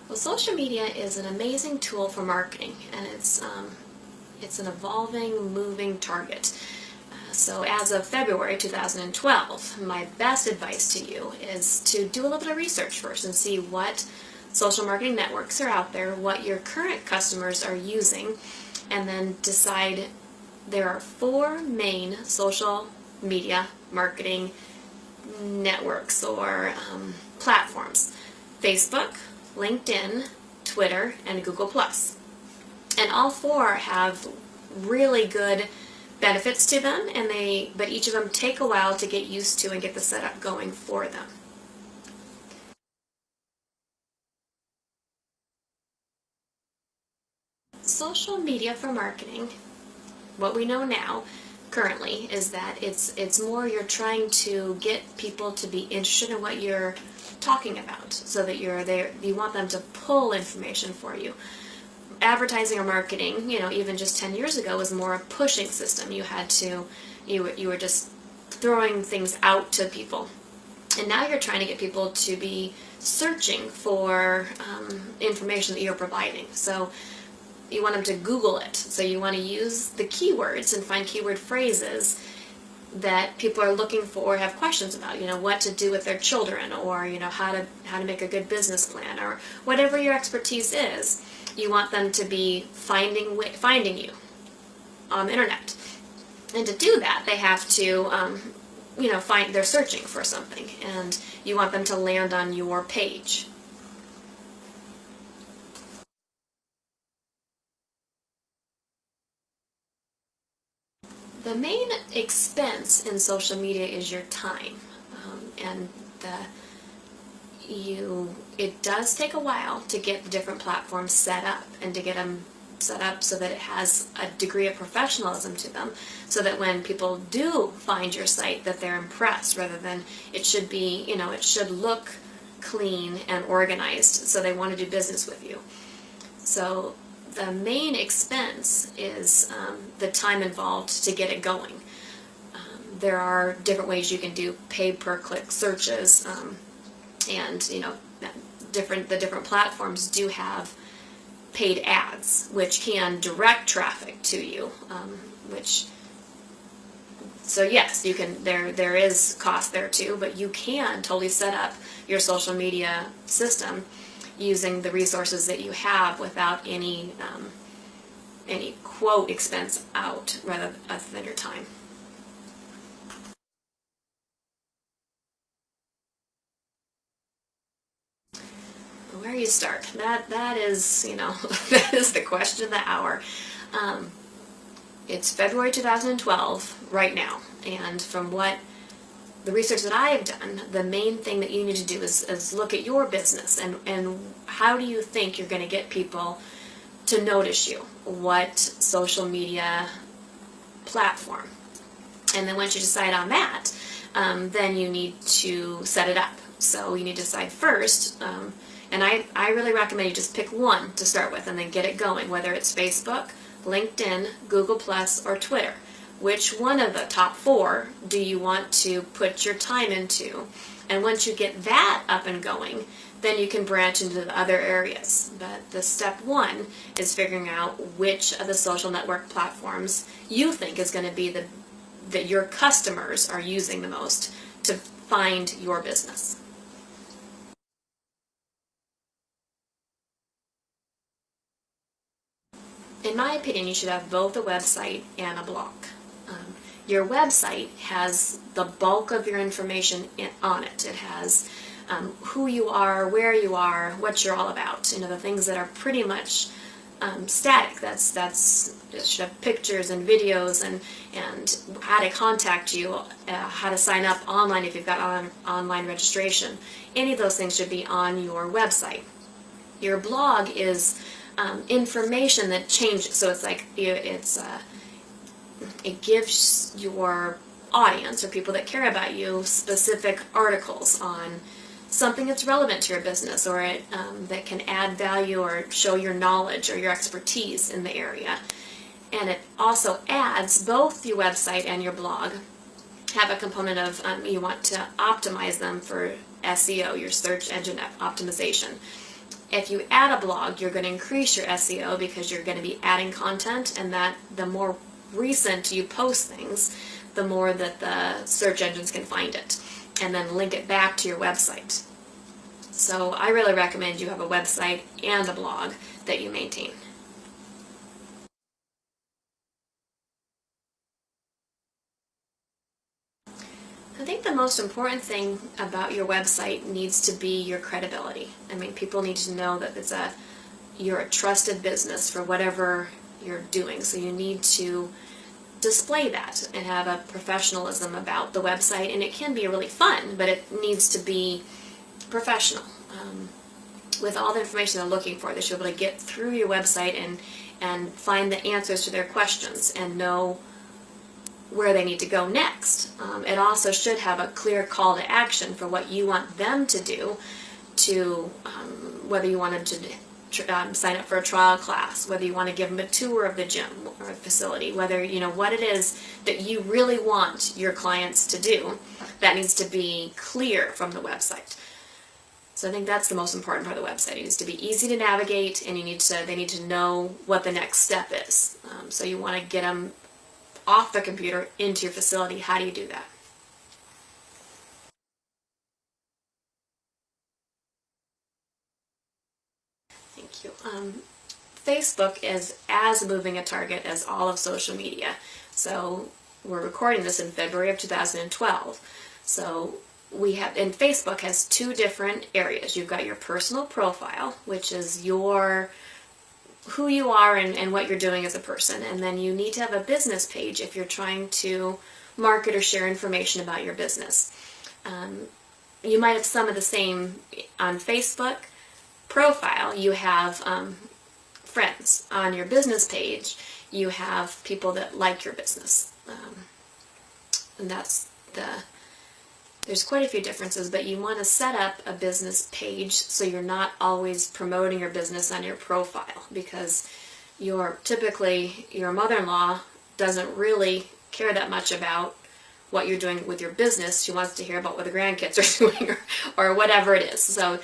Well, social media is an amazing tool for marketing, and it's an evolving, moving target. So as of February 2012, my best advice to you is to do a little bit of research first and see what social marketing networks are out there, what your current customers are using, and then decide. There are 4 main social media marketing networks or platforms: Facebook, LinkedIn, Twitter, and Google+. And all 4 have really good benefits to them, but each of them take a while to get used to and get the setup going for them. Social media for marketing, what we know now currently is that it's more you're trying to get people to be interested in what you're talking about, so that you want them to pull information for you. Advertising or marketing, even just 10 years ago, was more a pushing system. You were just throwing things out to people. And now you're trying to get people to be searching for information that you're providing. So you want them to Google it. So you want to use the keywords and find keyword phrases that people are looking for, have questions about, what to do with their children, or how to make a good business plan, or whatever your expertise is. You want them to be finding you on the internet. And to do that, they have to they're searching for something, and you want them to land on your page. The main expense in social media is your time, and it does take a while to get the different platforms set up, and to get them set up so that it has a degree of professionalism to them, so that when people do find your site, that they're impressed, rather than it should be, it should look clean and organized, so they want to do business with you. So the main expense is the time involved to get it going. There are different ways you can do pay-per-click searches, and the different platforms do have paid ads, which can direct traffic to you. So yes, you can. There is cost there too, but you can totally set up your social media system using the resources that you have without any quote expense out, rather than your time. Where do you start? That is that is the question of the hour. It's February 2012 right now, and from what the research that I have done, the main thing that you need to do is look at your business, and how do you think you're going to get people to notice you? What social media platform? And then once you decide on that, then you need to set it up. So you need to decide first, and I really recommend you just pick one to start with and then get it going, whether it's Facebook, LinkedIn, Google+, or Twitter. Which one of the top 4 do you want to put your time into? And once you get that up and going, then you can branch into the other areas. But the step 1 is figuring out which of the social network platforms you think is going to be that your customers are using the most to find your business. In my opinion, you should have both a website and a blog. Your website has the bulk of your information on it. It has who you are, where you are, what you're all about. The things that are pretty much static. It should have pictures and videos and how to contact you, how to sign up online if you've got online registration. Any of those things should be on your website. Your blog is information that changes. So it's like it gives your audience, or people that care about you, specific articles on something that's relevant to your business, or that can add value or show your knowledge or your expertise in the area. And it also adds, both your website and your blog have a component of you want to optimize them for SEO, your search engine optimization. If you add a blog, you're going to increase your SEO because you're going to be adding content, and that the more recent you post things, the more that the search engines can find it and then link it back to your website. So I really recommend you have a website and a blog that you maintain. I think the most important thing about your website needs to be your credibility. I mean, people need to know that you're a trusted business for whatever you're doing. So you need to display that and have a professionalism about the website. And it can be really fun, but it needs to be professional. With all the information they're looking for, they should be able to get through your website and find the answers to their questions and know where they need to go next. It also should have a clear call to action for what you want them to do, to whether you want them to sign up for a trial class, whether you want to give them a tour of the gym or facility, whether what it is that you really want your clients to do. That needs to be clear from the website. So I think that's the most important part of the website. It needs to be easy to navigate, and they need to know what the next step is. So you want to get them off the computer into your facility. How do you do that? Thank you. Facebook is as moving a target as all of social media. So we're recording this in February of 2012. So and Facebook has two different areas. You've got your personal profile, which is who you are and what you're doing as a person. And then you need to have a business page if you're trying to market or share information about your business. You might have some of the same on Facebook profile. You have friends. On your business page, you have people that like your business. And there's quite a few differences, but you want to set up a business page so you're not always promoting your business on your profile, because typically your mother-in-law doesn't really care that much about what you're doing with your business. She wants to hear about what the grandkids are doing or whatever it is. So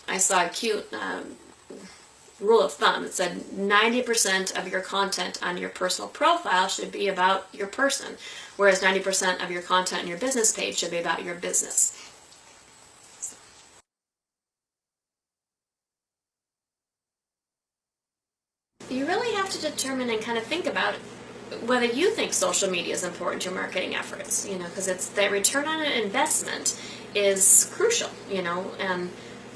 I saw a cute rule of thumb that said 90% of your content on your personal profile should be about your person, whereas 90% of your content on your business page should be about your business. You really have to determine and kind of think about whether you think social media is important to your marketing efforts, because it's the return on an investment is crucial, and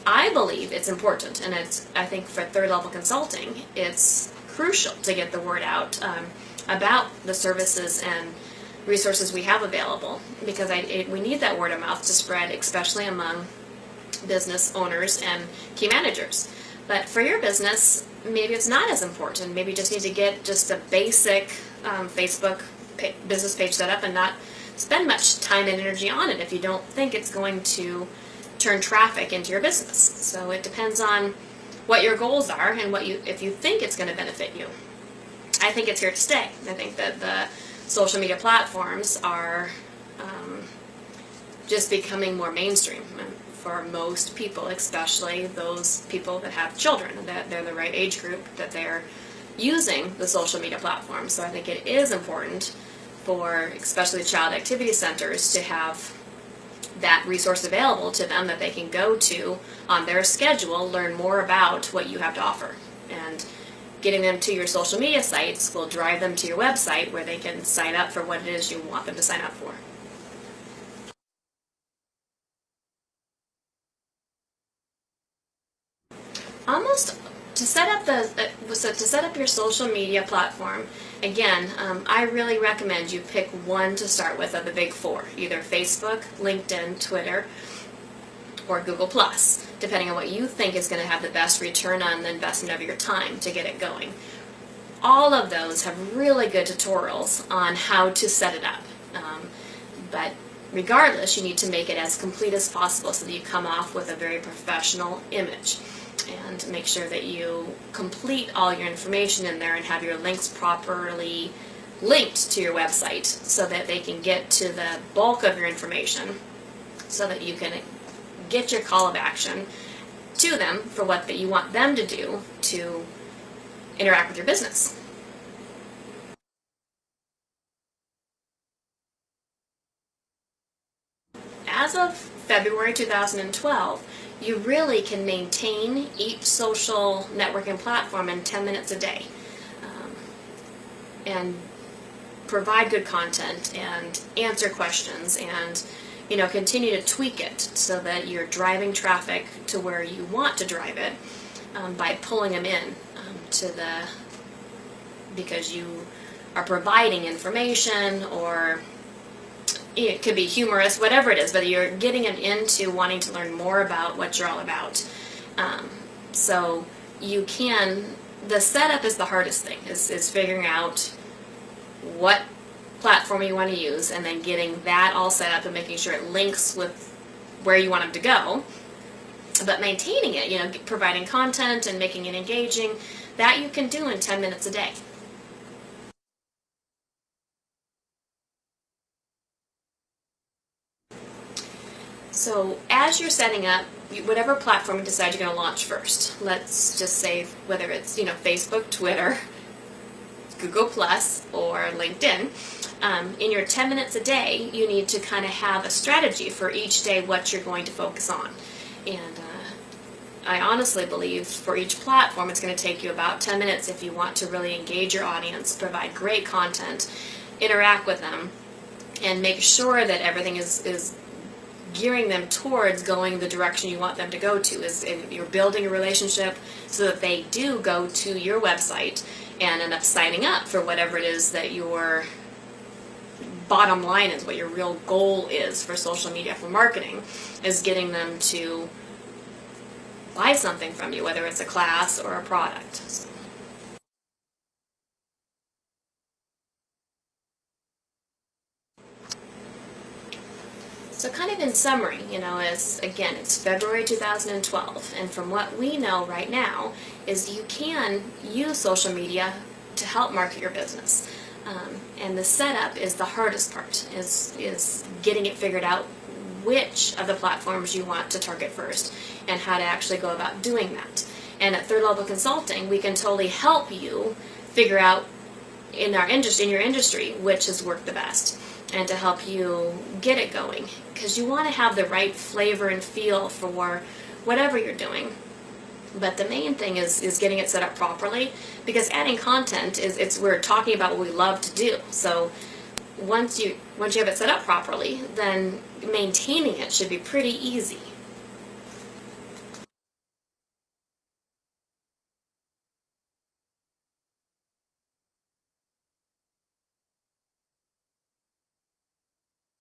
I believe it's important, and I think for third level consulting, it's crucial to get the word out about the services and resources we have available, because we need that word of mouth to spread, especially among business owners and key managers. But for your business, maybe it's not as important. Maybe you just need to get just a basic Facebook business page set up and not spend much time and energy on it if you don't think it's going to turn traffic into your business. So it depends on what your goals are and if you think it's going to benefit you. I think it's here to stay. I think that the social media platforms are just becoming more mainstream for most people, especially those people that have children, that they're the right age group, that they're using the social media platforms. So I think it is important for especially child activity centers to have that resource available to them that they can go to on their schedule, learn more about what you have to offer. And getting them to your social media sites will drive them to your website where they can sign up for what it is you want them to sign up for. To set up your social media platform, again, I really recommend you pick one to start with of the big four, either Facebook, LinkedIn, Twitter, or Google+, depending on what you think is going to have the best return on the investment of your time to get it going. All of those have really good tutorials on how to set it up, but regardless, you need to make it as complete as possible so that you come off with a very professional image. And make sure that you complete all your information in there and have your links properly linked to your website so that they can get to the bulk of your information, so that you can get your call of action to them for what that you want them to do to interact with your business. As of February 2012, you really can maintain each social networking platform in 10 minutes a day, and provide good content and answer questions and continue to tweak it so that you're driving traffic to where you want to drive it, by pulling them in because you are providing information, or it could be humorous, whatever it is, but you're getting them into wanting to learn more about what you're all about. So you can, the setup is the hardest thing, is figuring out what platform you want to use and then getting that all set up and making sure it links with where you want them to go. But maintaining it, providing content and making it engaging, that you can do in 10 minutes a day. So as you're setting up whatever platform you decide you're going to launch first, let's just say whether it's Facebook, Twitter, Google Plus, or LinkedIn, in your 10 minutes a day, you need to kind of have a strategy for each day what you're going to focus on. And I honestly believe for each platform it's going to take you about 10 minutes if you want to really engage your audience, provide great content, interact with them, and make sure that everything is gearing them towards going the direction you want them to go to. Is you're building a relationship so that they do go to your website and end up signing up for whatever it is that your bottom line is, what your real goal is for social media for marketing, is getting them to buy something from you, whether it's a class or a product. So kind of in summary, again, it's February 2012, and from what we know right now is you can use social media to help market your business. And the setup is the hardest part, is getting it figured out which of the platforms you want to target first and how to actually go about doing that. And at Third Level Consulting, we can totally help you figure out in your industry which has worked the best, and to help you get it going, because you want to have the right flavor and feel for whatever you're doing. But the main thing is getting it set up properly, because adding content we're talking about what we love to do. So once you have it set up properly, then maintaining it should be pretty easy.